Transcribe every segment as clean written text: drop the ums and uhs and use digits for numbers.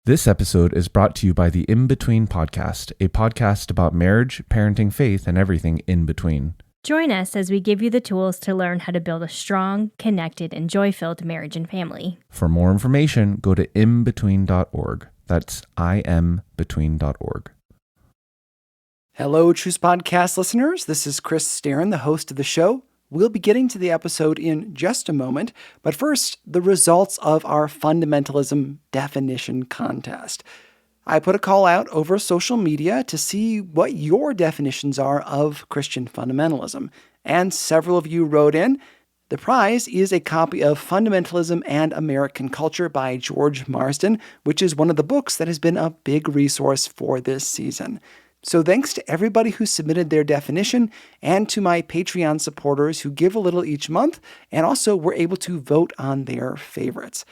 This episode is brought to you by the In Between Podcast, a podcast about marriage, parenting, faith, and everything in between. Join us as we give you the tools to learn how to build a strong, connected, and joy-filled marriage and family. For more information, go to inbetween.org. That's imbetween.org. Hello, Truce Podcast listeners. This is Chris Starin, the host of the show. We'll be getting to the episode in just a moment, but first, the results of our fundamentalism definition contest. I put a call out over social media to see what your definitions are of Christian fundamentalism, and several of you wrote in. The prize is a copy of Fundamentalism and American Culture by George Marsden, which is one of the books that has been a big resource for this season. So thanks to everybody who submitted their definition and to my Patreon supporters who give a little each month and also were able to vote on their favorites.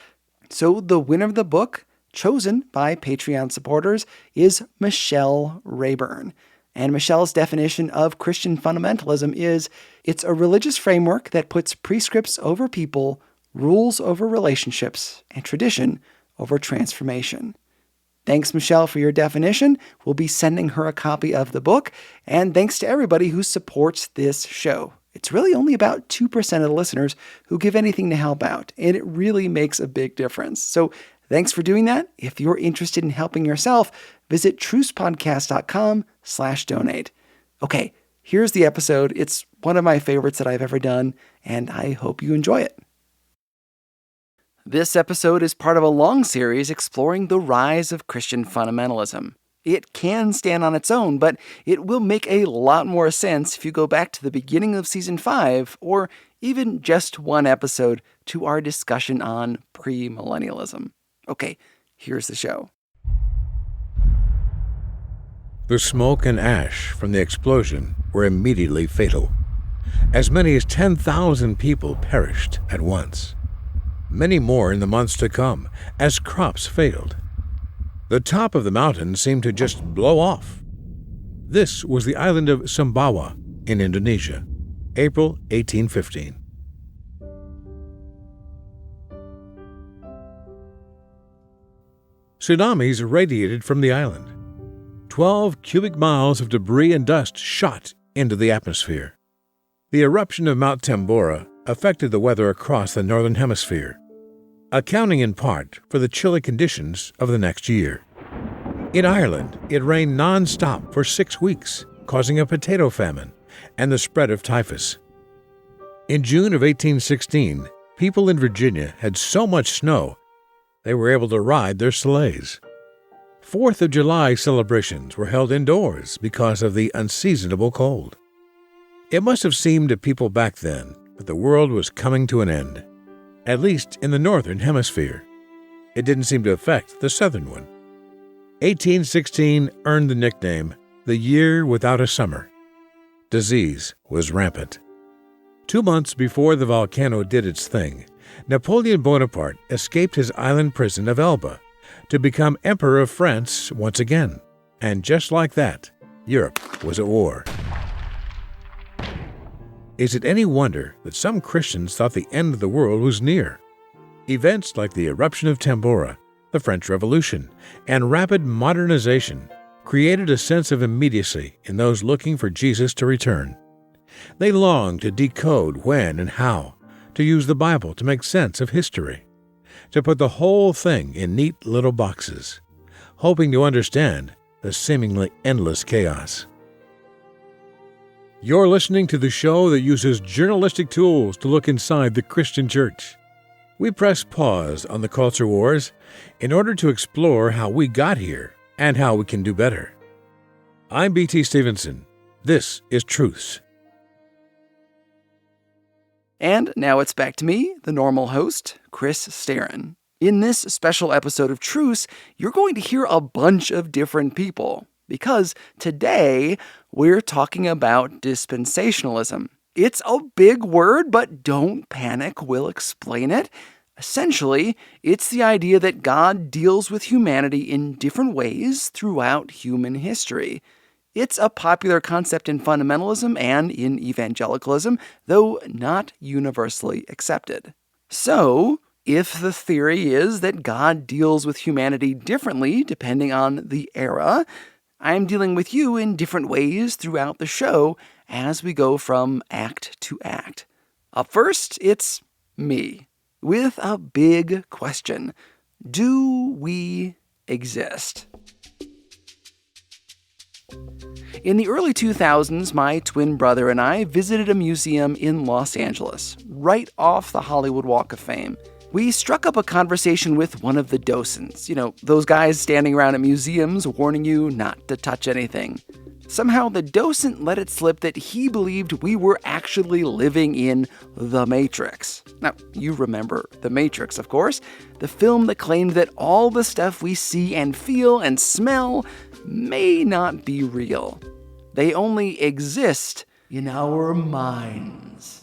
So the winner of the book, chosen by Patreon supporters, is Michelle Rayburn. And Michelle's definition of Christian fundamentalism is, it's a religious framework that puts prescripts over people, rules over relationships, and tradition over transformation. Thanks, Michelle, for your definition. We'll be sending her a copy of the book. And thanks to everybody who supports this show. It's really only about 2% of the listeners who give anything to help out, and it really makes a big difference. So thanks for doing that. If you're interested in helping yourself, visit trucepodcast.com/donate. Okay, here's the episode. It's one of my favorites that I've ever done, and I hope you enjoy it. This episode is part of a long series exploring the rise of Christian fundamentalism. It can stand on its own, but it will make a lot more sense if you go back to the beginning of Season 5, or even just one episode to our discussion on premillennialism. Okay, here's the show. The smoke and ash from the explosion were immediately fatal. As many as 10,000 people perished at once. Many more in the months to come, as crops failed. The top of the mountain seemed to just blow off. This was the island of Sumbawa in Indonesia, April 1815. Tsunamis radiated from the island. 12 cubic miles of debris and dust shot into the atmosphere. The eruption of Mount Tambora affected the weather across the northern hemisphere, accounting in part for the chilly conditions of the next year. In Ireland, it rained non-stop for 6 weeks, causing a potato famine and the spread of typhus. In June of 1816, people in Virginia had so much snow they were able to ride their sleighs. 4th of July celebrations were held indoors because of the unseasonable cold. It must have seemed to people back then that the world was coming to an end, at least in the northern hemisphere. It didn't seem to affect the southern one. 1816 earned the nickname the year without a summer. Disease was rampant. 2 months before the volcano did its thing, Napoleon Bonaparte escaped his island prison of Elba to become Emperor of France once again. And just like that, Europe was at war. Is it any wonder that some Christians thought the end of the world was near? Events like the eruption of Tambora, the French Revolution, and rapid modernization created a sense of immediacy in those looking for Jesus to return. They longed to decode when and how, to use the Bible to make sense of history, to put the whole thing in neat little boxes, hoping to understand the seemingly endless chaos. You're listening to the show that uses journalistic tools to look inside the Christian church. We press pause on the culture wars in order to explore how we got here and how we can do better. I'm B.T. Stevenson. This is Truce. And now it's back to me, the normal host, Chris Starin. In this special episode of Truce, you're going to hear a bunch of different people, because today we're talking about dispensationalism. It's a big word, but don't panic, we'll explain it. Essentially, it's the idea that God deals with humanity in different ways throughout human history. It's a popular concept in fundamentalism and in evangelicalism, though not universally accepted. So, if the theory is that God deals with humanity differently depending on the era, I'm dealing with you in different ways throughout the show as we go from act to act. Up first, it's me, with a big question. Do we exist? In the early 2000s, my twin brother and I visited a museum in Los Angeles, right off the Hollywood Walk of Fame. We struck up a conversation with one of the docents, those guys standing around at museums warning you not to touch anything. Somehow the docent let it slip that he believed we were actually living in The Matrix. Now, you remember The Matrix, of course, the film that claimed that all the stuff we see and feel and smell may not be real. They only exist in our minds.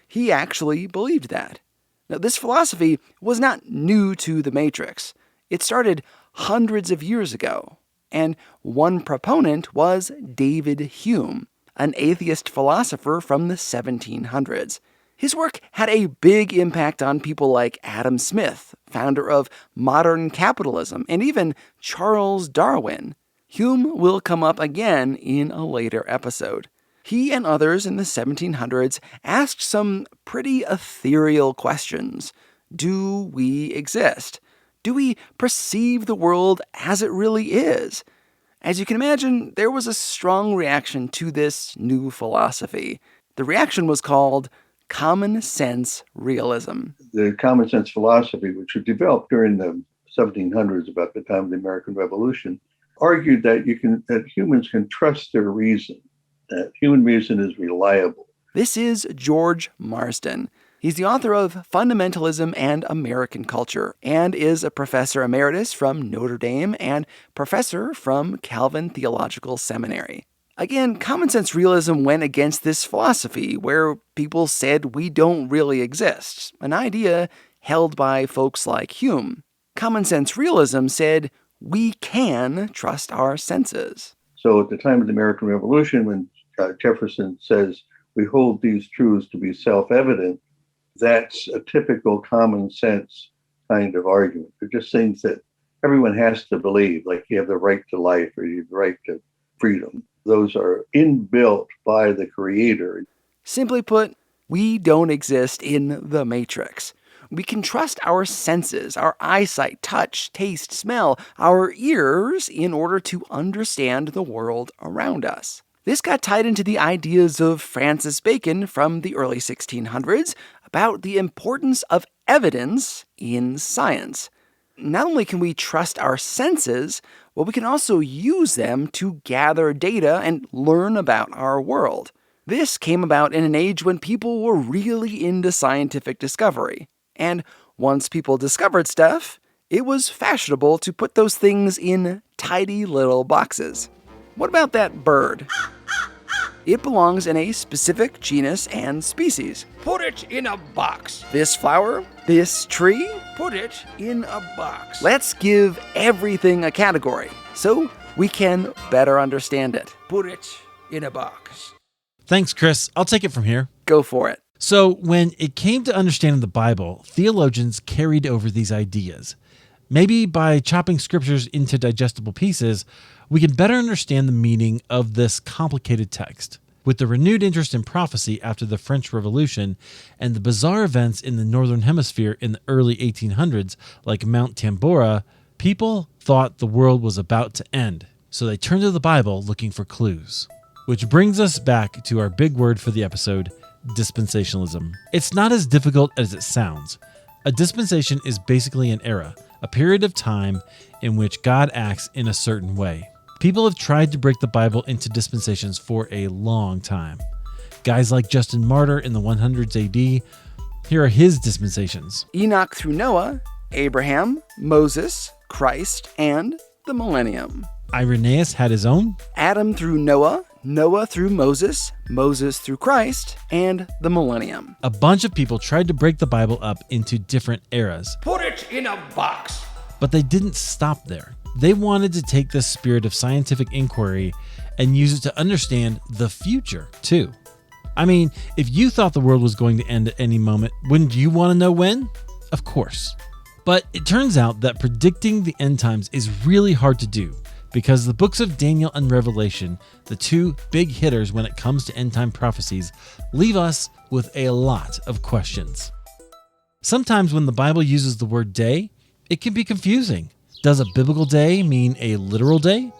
He actually believed that. Now, this philosophy was not new to The Matrix. It started hundreds of years ago, and one proponent was David Hume, an atheist philosopher from the 1700s. His work had a big impact on people like Adam Smith, founder of Modern Capitalism, and even Charles Darwin. Hume will come up again in a later episode. He and others in the 1700s asked some pretty ethereal questions. Do we exist? Do we perceive the world as it really is? As you can imagine, there was a strong reaction to this new philosophy. The reaction was called common sense realism. The common sense philosophy, which was developed during the 1700s, about the time of the American Revolution, argued that humans can trust their reason, that human reason is reliable. This is George Marsden. He's the author of Fundamentalism and American Culture, and is a professor emeritus from Notre Dame and professor from Calvin Theological Seminary. Again, common sense realism went against this philosophy where people said we don't really exist, an idea held by folks like Hume. Common sense realism said we can trust our senses. So at the time of the American Revolution, when Jefferson says we hold these truths to be self-evident, that's a typical common sense kind of argument. They're just things that everyone has to believe, like you have the right to life or you have the right to freedom. Those are inbuilt by the Creator. Simply put, we don't exist in the Matrix. We can trust our senses, our eyesight, touch, taste, smell, our ears in order to understand the world around us. This got tied into the ideas of Francis Bacon from the early 1600s about the importance of evidence in science. Not only can we trust our senses, but we can also use them to gather data and learn about our world. This came about in an age when people were really into scientific discovery. And once people discovered stuff, it was fashionable to put those things in tidy little boxes. What about that bird? It belongs in a specific genus and species. Put it in a box. This flower, this tree, Put it in a box. let's give everything a category so we can better understand it. Put it in a box. Thanks, Chris. I'll take it from here. Go for it. So, when it came to understanding the Bible, theologians carried over these ideas. Maybe by chopping scriptures into digestible pieces, we can better understand the meaning of this complicated text. With the renewed interest in prophecy after the French Revolution and the bizarre events in the Northern Hemisphere in the early 1800s, like Mount Tambora, people thought the world was about to end. So they turned to the Bible looking for clues. Which brings us back to our big word for the episode, dispensationalism. It's not as difficult as it sounds. A dispensation is basically an era, a period of time in which God acts in a certain way. People have tried to break the Bible into dispensations for a long time. Guys like Justin Martyr in the 100s AD, here are his dispensations. Enoch through Noah, Abraham, Moses, Christ, and the millennium. Irenaeus had his own. Adam through Noah, Noah through Moses, Moses through Christ, and the millennium. A bunch of people tried to break the Bible up into different eras, Put it in a box. but they didn't stop there. They wanted to take this spirit of scientific inquiry and use it to understand the future, too. I mean, if you thought the world was going to end at any moment, wouldn't you want to know when? Of course. But it turns out that predicting the end times is really hard to do because the books of Daniel and Revelation, the two big hitters when it comes to end time prophecies, leave us with a lot of questions. Sometimes when the Bible uses the word day, it can be confusing. Does a biblical day mean a literal day?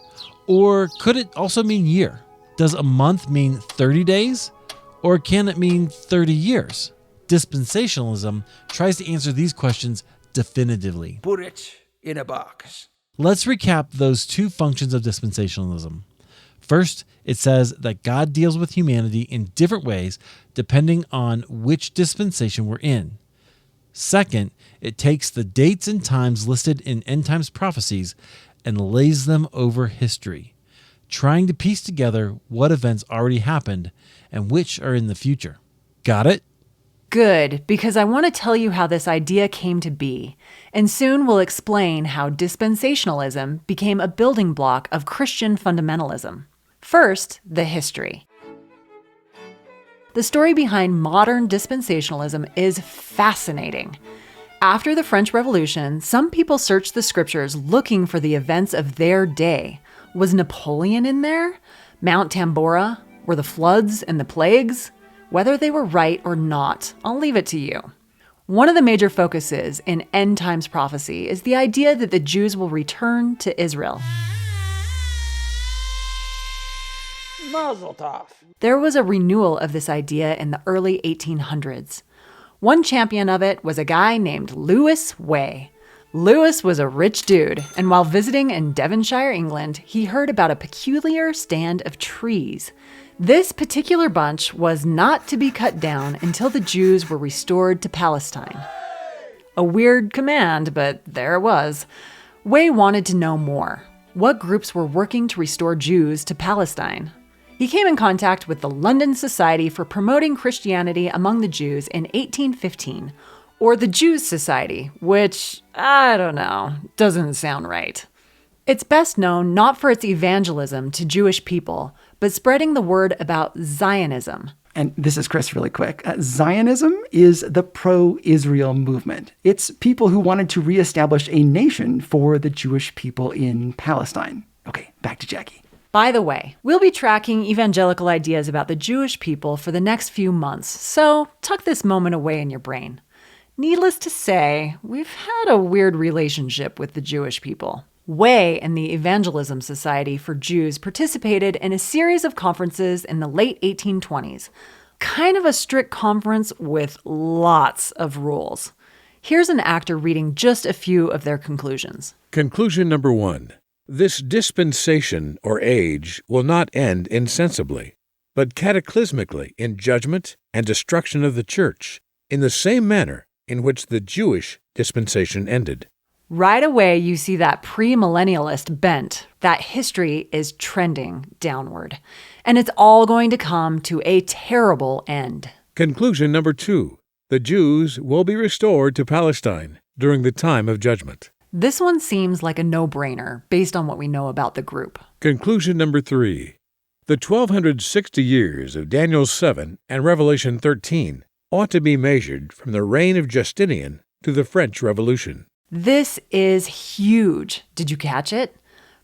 Or could it also mean year? Does a month mean 30 days? Or can it mean 30 years? Dispensationalism tries to answer these questions definitively. Put it in a box. Let's recap those two functions of dispensationalism. First, it says that God deals with humanity in different ways depending on which dispensation we're in. Second, it takes the dates and times listed in end times prophecies and lays them over history, trying to piece together what events already happened and which are in the future. Got it? Good, because I want to tell you how this idea came to be, and soon we'll explain how dispensationalism became a building block of Christian fundamentalism. First, the history. The story behind modern dispensationalism is fascinating. After the French Revolution, some people searched the scriptures looking for the events of their day. Was Napoleon in there? Mount Tambora? Were the floods and the plagues? Whether they were right or not, I'll leave it to you. One of the major focuses in end times prophecy is the idea that the Jews will return to Israel. Mazel tov. There was a renewal of this idea in the early 1800s. One champion of it was a guy named Lewis Way. Lewis was a rich dude, and while visiting in Devonshire, England, he heard about a peculiar stand of trees. This particular bunch was not to be cut down until the Jews were restored to Palestine. A weird command, but there it was. Way wanted to know more. What groups were working to restore Jews to Palestine? He came in contact with the London Society for Promoting Christianity Among the Jews in 1815, or the Jews Society, which, I don't know, doesn't sound right. It's best known not for its evangelism to Jewish people, but spreading the word about Zionism. And this is Chris really quick. Zionism is the pro-Israel movement. It's people who wanted to reestablish a nation for the Jewish people in Palestine. Okay, back to Jackie. By the way, we'll be tracking evangelical ideas about the Jewish people for the next few months, so tuck this moment away in your brain. Needless to say, we've had a weird relationship with the Jewish people. Way and the Evangelism Society for Jews participated in a series of conferences in the late 1820s. Kind of a strict conference with lots of rules. Here's an actor reading just a few of their conclusions. Conclusion number 1. This dispensation or age will not end insensibly, but cataclysmically in judgment and destruction of the church, in the same manner in which the Jewish dispensation ended. Right away, you see that premillennialist bent, that history is trending downward, and it's all going to come to a terrible end. Conclusion number 2. The Jews will be restored to Palestine during the time of judgment. This one seems like a no-brainer based on what we know about the group. Conclusion number 3. The 1260 years of Daniel 7 and Revelation 13 ought to be measured from the reign of Justinian to the French Revolution. This is huge. Did you catch it?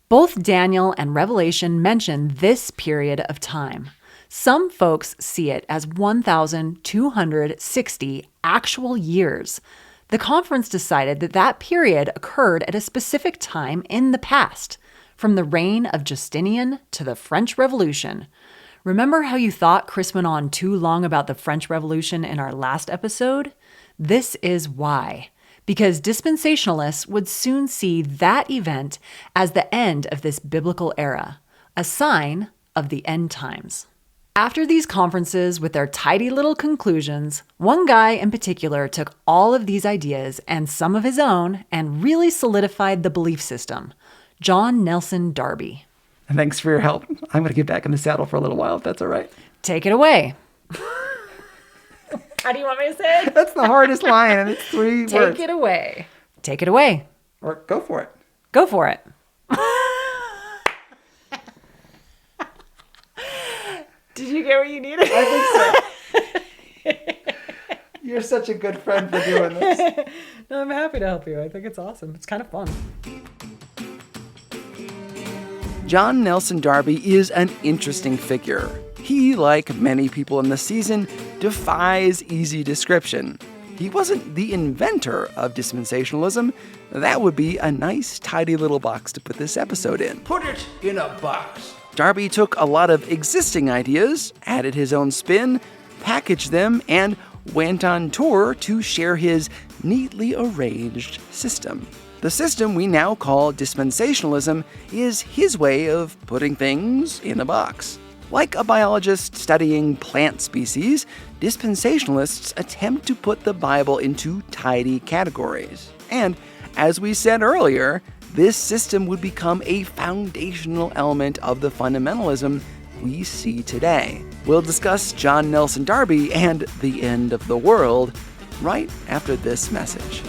Both Daniel and Revelation mention this period of time. Some folks see it as 1,260 actual years. The conference decided that that period occurred at a specific time in the past, from the reign of Justinian to the French Revolution. Remember how you thought Chris went on too long about the French Revolution in our last episode? This is why. Because dispensationalists would soon see that event as the end of this biblical era, a sign of the end times. After these conferences with their tidy little conclusions, one guy in particular took all of these ideas and some of his own and really solidified the belief system. John Nelson Darby. Thanks for your help. I'm going to get back in the saddle for a little while, if that's all right. Take it away. How do you want me to say it? That's the hardest line, and it's 3 words. Take it away. Take it away. Or go for it. Go for it. Did you get what you needed? I think so. You're such a good friend for doing this. No, I'm happy to help you. I think it's awesome. It's kind of fun. John Nelson Darby is an interesting figure. He, like many people in the season, defies easy description. He wasn't the inventor of dispensationalism. That would be a nice, tidy little box to put this episode in. Put it in a box. Darby took a lot of existing ideas, added his own spin, packaged them, and went on tour to share his neatly arranged system. The system we now call dispensationalism is his way of putting things in a box. Like a biologist studying plant species, dispensationalists attempt to put the Bible into tidy categories. And, as we said earlier, this system would become a foundational element of the fundamentalism we see today. We'll discuss John Nelson Darby and the end of the world right after this message.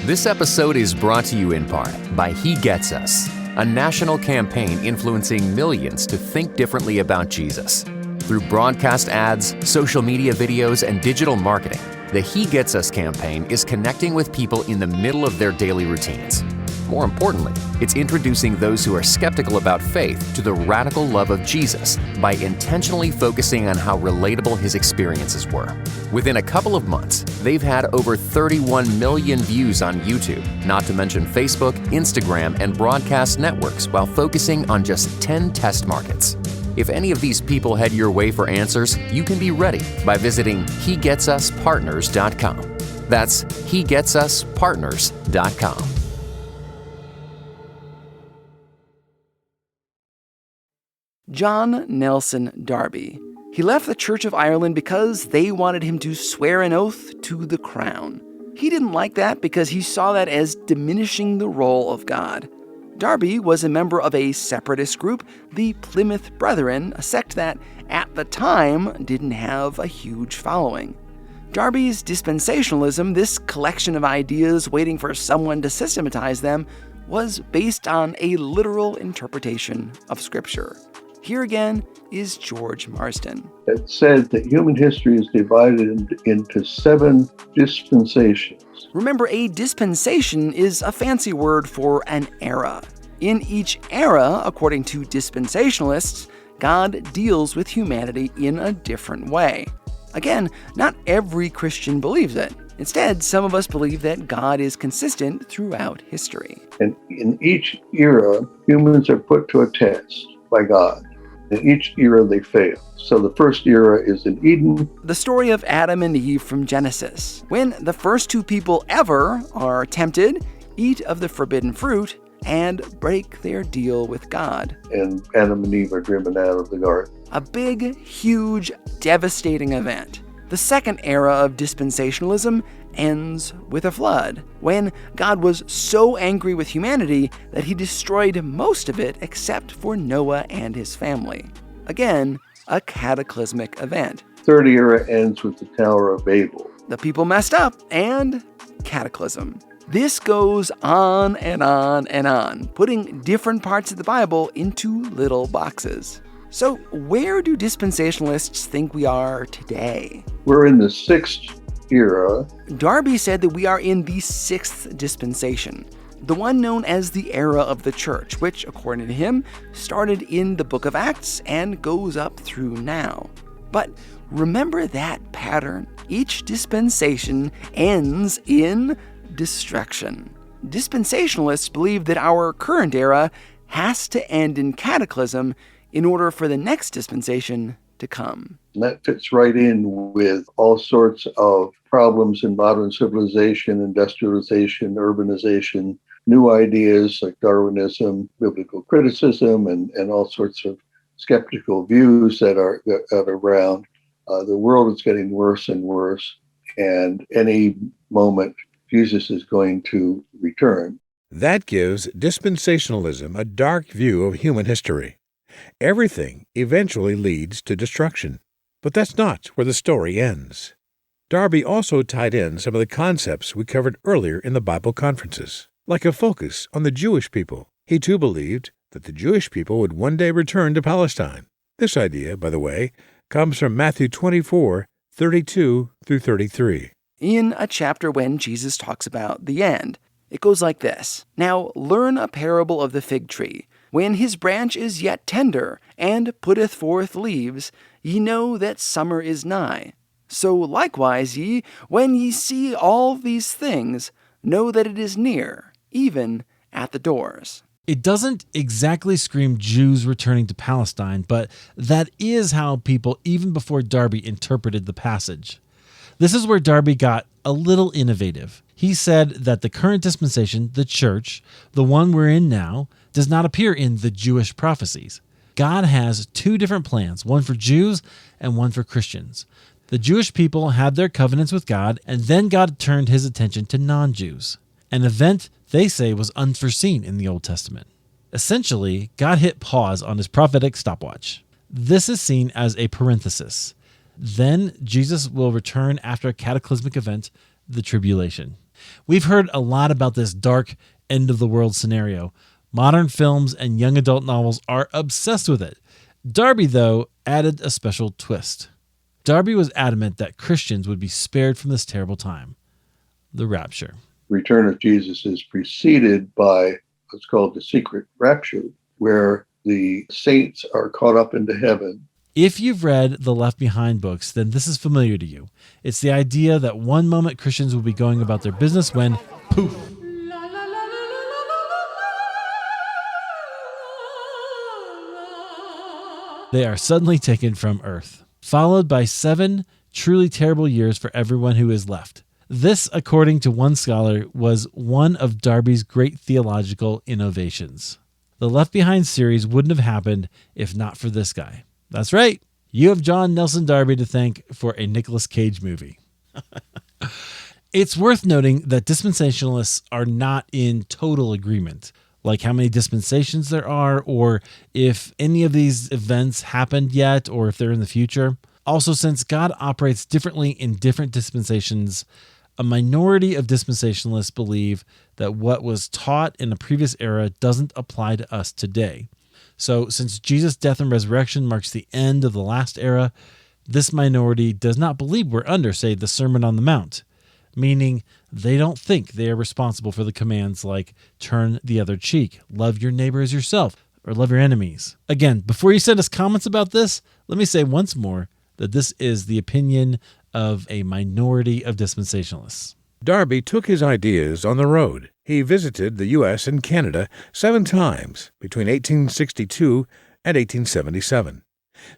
This episode is brought to you in part by He Gets Us, a national campaign influencing millions to think differently about Jesus. Through broadcast ads, social media videos, and digital marketing, the He Gets Us campaign is connecting with people in the middle of their daily routines. More importantly, it's introducing those who are skeptical about faith to the radical love of Jesus by intentionally focusing on how relatable his experiences were. Within a couple of months, they've had over 31 million views on YouTube, not to mention Facebook, Instagram, and broadcast networks, while focusing on just 10 test markets. If any of these people head your way for answers, you can be ready by visiting HeGetsUsPartners.com. That's HeGetsUsPartners.com. John Nelson Darby. He left the Church of Ireland because they wanted him to swear an oath to the crown. He didn't like that because he saw that as diminishing the role of God. Darby was a member of a separatist group, the Plymouth Brethren, a sect that, at the time, didn't have a huge following. Darby's dispensationalism, this collection of ideas waiting for someone to systematize them, was based on a literal interpretation of Scripture. Here again is George Marsden. It said that human history is divided into 7 dispensations. Remember, a dispensation is a fancy word for an era. In each era, according to dispensationalists, God deals with humanity in a different way. Again, not every Christian believes it. Instead, some of us believe that God is consistent throughout history. And in each era, humans are put to a test by God. In each era, they fail. So the first era is in Eden. The story of Adam and Eve from Genesis, when the first 2 people ever are tempted, eat of the forbidden fruit, and break their deal with God. And Adam and Eve are driven out of the garden. A big, huge, devastating event. The second era of dispensationalism ends with a flood, when God was so angry with humanity that he destroyed most of it except for Noah and his family. Again, a cataclysmic event. Third era ends with the Tower of Babel. The people messed up, and cataclysm. This goes on and on and on, putting different parts of the Bible into little boxes. So where do dispensationalists think we are today? We're in the 6th era. Darby said that we are in the 6th dispensation, the one known as the Era of the Church, which, according to him, started in the book of Acts and goes up through now. But remember that pattern. Each dispensation ends in destruction. Dispensationalists believe that our current era has to end in cataclysm in order for the next dispensation to come. And that fits right in with all sorts of problems in modern civilization, industrialization, urbanization, new ideas like Darwinism, biblical criticism, and all sorts of skeptical views that are around. The world is getting worse and worse, and any moment Jesus is going to return. That gives dispensationalism a dark view of human history. Everything eventually leads to destruction. But that's not where the story ends. Darby also tied in some of the concepts we covered earlier in the Bible conferences, like a focus on the Jewish people. He too believed that the Jewish people would one day return to Palestine. This idea, by the way, comes from Matthew 24:32 through 33. In a chapter when Jesus talks about the end, it goes like this. Now learn a parable of the fig tree. When his branch is yet tender, and putteth forth leaves, ye know that summer is nigh. So likewise ye, when ye see all these things, know that it is near, even at the doors. It doesn't exactly scream Jews returning to Palestine, but that is how people, even before Darby, interpreted the passage. This is where Darby got a little innovative. He said that the current dispensation, the church, the one we're in now, does not appear in the Jewish prophecies. God has two different plans, one for Jews and one for Christians. The Jewish people had their covenants with God, and then God turned his attention to non-Jews, an event they say was unforeseen in the Old Testament. Essentially, God hit pause on his prophetic stopwatch. This is seen as a parenthesis. Then Jesus will return after a cataclysmic event, the tribulation. We've heard a lot about this dark end-of-the-world scenario. Modern films and young adult novels are obsessed with it. Darby, though, added a special twist. Darby was adamant that Christians would be spared from this terrible time, the rapture. Return of Jesus is preceded by what's called the Secret Rapture, where the saints are caught up into heaven. If you've read the Left Behind books, then this is familiar to you. It's the idea that one moment Christians will be going about their business when, poof, they are suddenly taken from earth, followed by 7 truly terrible years for everyone who is left. This, according to one scholar, was one of Darby's great theological innovations. The Left Behind series wouldn't have happened if not for this guy. That's right. You have John Nelson Darby to thank for a Nicolas Cage movie. It's worth noting that dispensationalists are not in total agreement, like how many dispensations there are, or if any of these events happened yet, or if they're in the future. Also, since God operates differently in different dispensations, a minority of dispensationalists believe that what was taught in a previous era doesn't apply to us today. So, since Jesus' death and resurrection marks the end of the last era, this minority does not believe we're under, say, the Sermon on the Mount, meaning they don't think they are responsible for the commands like turn the other cheek, love your neighbor as yourself, or love your enemies. Again, before you send us comments about this, let me say once more that this is the opinion of a minority of dispensationalists. Darby took his ideas on the road. He visited the U.S. and Canada 7 times between 1862 and 1877,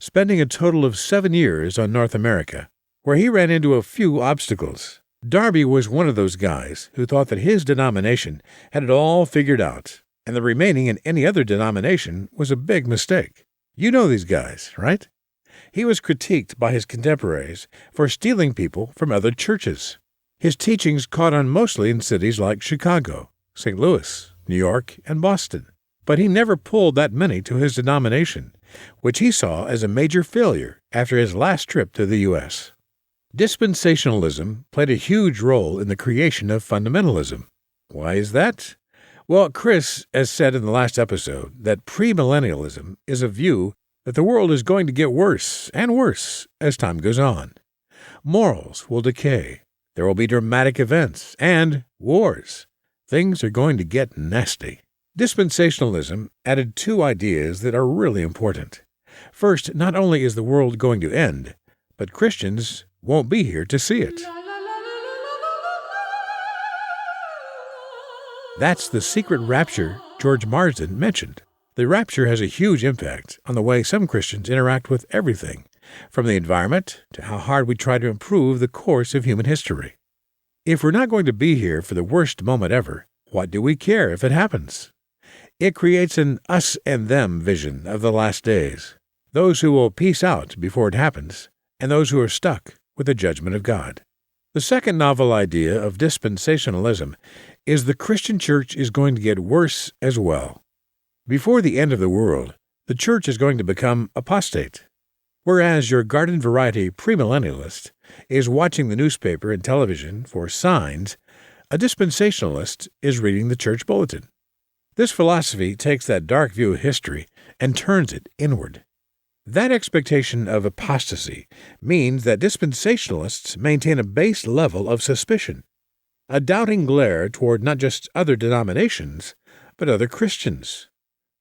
spending a total of 7 years on North America, where he ran into a few obstacles. Darby was one of those guys who thought that his denomination had it all figured out, and that remaining in any other denomination was a big mistake. You know these guys, right? He was critiqued by his contemporaries for stealing people from other churches. His teachings caught on mostly in cities like Chicago, St. Louis, New York, and Boston. But he never pulled that many to his denomination, which he saw as a major failure after his last trip to the U.S. Dispensationalism played a huge role in the creation of fundamentalism. Why is that? Well, Chris has said in the last episode that premillennialism is a view that the world is going to get worse and worse as time goes on. Morals will decay. There will be dramatic events and wars. Things are going to get nasty. Dispensationalism added 2 ideas that are really important. First, not only is the world going to end, but Christians won't be here to see it. That's the secret rapture George Marsden mentioned. The rapture has a huge impact on the way some Christians interact with everything, from the environment to how hard we try to improve the course of human history. If we're not going to be here for the worst moment ever, what do we care if it happens? It creates an us and them vision of the last days, those who will peace out before it happens, and those who are stuck with the judgment of God. The second novel idea of dispensationalism is the Christian church is going to get worse as well. Before the end of the world, the church is going to become apostate. Whereas your garden variety premillennialist is watching the newspaper and television for signs, a dispensationalist is reading the church bulletin. This philosophy takes that dark view of history and turns it inward. That expectation of apostasy means that dispensationalists maintain a base level of suspicion, a doubting glare toward not just other denominations, but other Christians,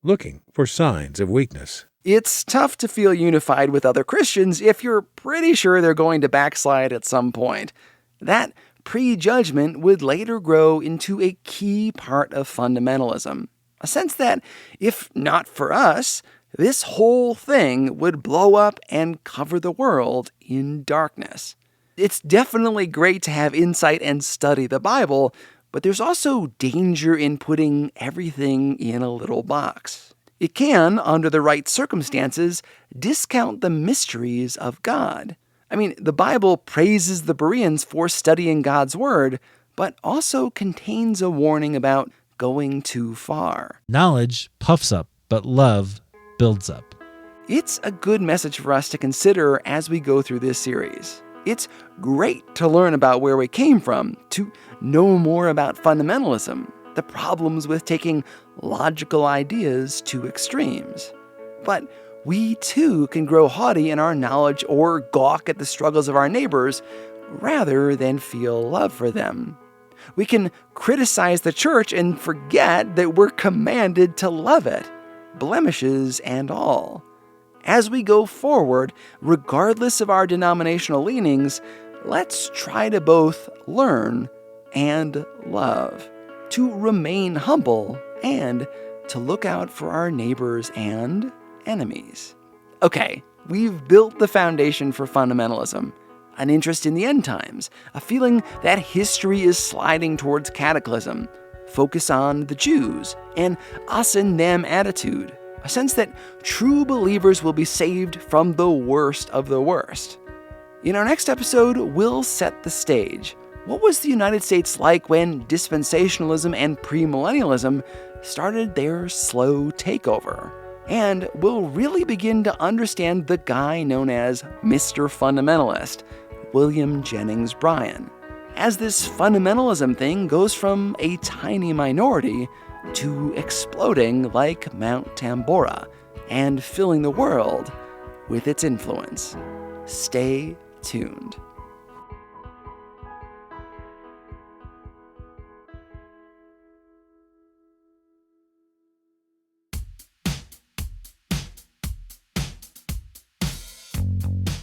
looking for signs of weakness. It's tough to feel unified with other Christians if you're pretty sure they're going to backslide at some point. That prejudgment would later grow into a key part of fundamentalism, a sense that, if not for us, this whole thing would blow up and cover the world in darkness. It's definitely great to have insight and study the Bible, but there's also danger in putting everything in a little box. It can, under the right circumstances, discount the mysteries of God. I mean, the Bible praises the Bereans for studying God's Word, but also contains a warning about going too far. Knowledge puffs up, but love builds up. It's a good message for us to consider as we go through this series. It's great to learn about where we came from, to know more about fundamentalism, the problems with taking logical ideas to extremes. But we too can grow haughty in our knowledge or gawk at the struggles of our neighbors rather than feel love for them. We can criticize the church and forget that we're commanded to love it, blemishes and all. As we go forward, regardless of our denominational leanings, let's try to both learn and love, to remain humble and to look out for our neighbors and enemies. Okay, we've built the foundation for fundamentalism. An interest in the end times, a feeling that history is sliding towards cataclysm, focus on the Jews, an us and them attitude, a sense that true believers will be saved from the worst of the worst. In our next episode, we'll set the stage. What was the United States like when dispensationalism and premillennialism started their slow takeover? And we'll really begin to understand the guy known as Mr. Fundamentalist, William Jennings Bryan, as this fundamentalism thing goes from a tiny minority to exploding like Mount Tambora and filling the world with its influence. Stay tuned.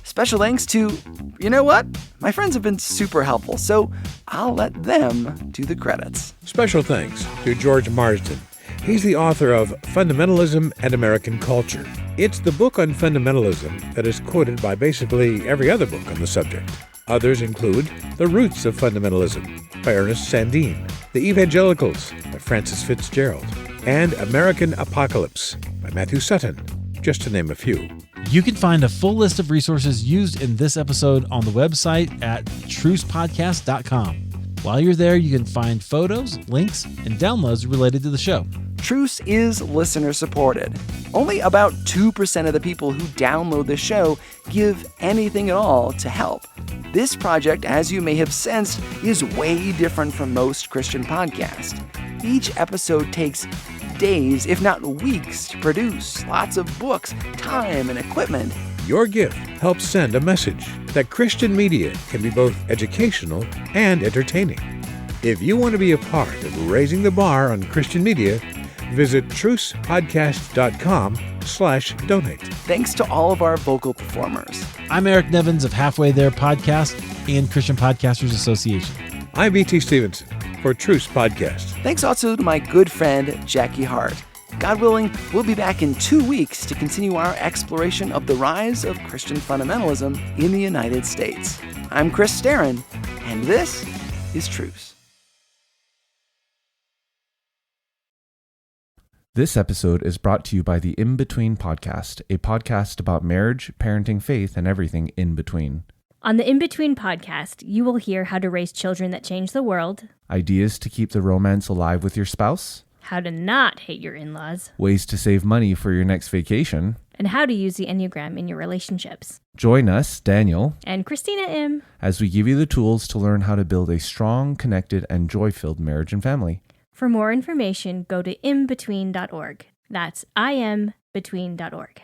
Special thanks to, you know what? My friends have been super helpful, so I'll let them do the credits. Special thanks to George Marsden. He's the author of Fundamentalism and American Culture. It's the book on fundamentalism that is quoted by basically every other book on the subject. Others include The Roots of Fundamentalism by Ernest Sandin, The Evangelicals by Francis Fitzgerald, and American Apocalypse by Matthew Sutton, just to name a few. You can find a full list of resources used in this episode on the website at trucepodcast.com. While you're there, you can find photos, links, and downloads related to the show. Truce is listener-supported. Only about 2% of the people who download the show give anything at all to help. This project, as you may have sensed, is way different from most Christian podcasts. Each episode takes days, if not weeks, to produce. Lots of books, time, and equipment. Your gift helps send a message that Christian media can be both educational and entertaining. If you want to be a part of raising the bar on Christian media, visit trucepodcast.com/donate. Thanks to all of our vocal performers. I'm Eric Nevins of Halfway There Podcast and Christian Podcasters Association. I'm B.T. Stevenson for Truce Podcast. Thanks also to my good friend, Jackie Hart. God willing, we'll be back in 2 weeks to continue our exploration of the rise of Christian fundamentalism in the United States. I'm Chris Staron, and this is Truce. This episode is brought to you by the In Between Podcast, a podcast about marriage, parenting, faith, and everything in between. On the In Between podcast, you will hear how to raise children that change the world, Ideas to keep the romance alive with your spouse, how to not hate your in-laws, ways to save money for your next vacation, and how to use the Enneagram in your relationships. Join us, Daniel, And Christina M. as we give you the tools to learn how to build a strong, connected, and joy-filled marriage and family. For more information, go to inbetween.org. That's imbetween.org.